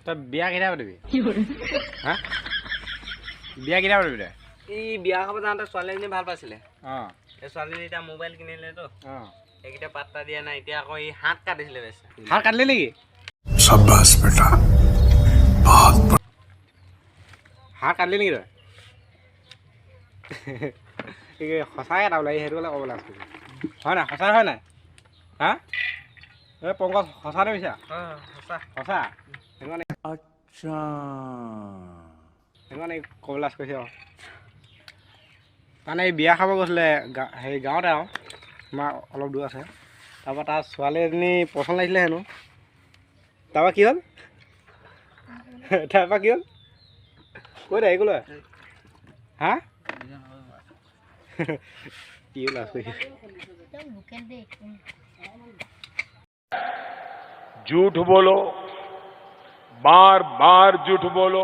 তই বিয়া কেতিয়া পাতিবি হা বিয়া কেতিয়া পাতিবি তই এই বিয়া খাব যাওঁতে ছোৱালীজনী ভাল পাইছিলে অঁ এই ছোৱালীজনী এতিয়া মোবাইল কিনিলেতো অঁ এইকেইটা পাত্তা দিয়া নাই এতিয়া আকৌ এই হাত কাটিছিলে বেছি হাত কাটিলি নেকি शाबाश बेटा बहुत হাত কাটিলি নেকি তই সঁচাকৈ এটা ওলাই সেইটো হ'লে ক'ব লাগছিল হয় নাই সঁচাই হয় নাই হা এই পংকজ সঁচা নে মিছা সঁচা সঁচা সেইকাৰণে আচ্ছা সেইকাৰণে ক'ব লাজ কৰিছে আৰু মানে এই বিয়া খাব গৈছিলে হেৰি গাঁৱতে আৰু আমাৰ অলপ দূৰ আছে তাৰপৰা তাৰ ছোৱালী এজনী পচন্দ লাগিছিলে হেনো তাৰপৰা কি হ'ল তাৰপৰা কি হ'ল কৈ দে একো লয় হা কি লাজ কৰিছে झूठ बोलो बार बार झूठ बोलो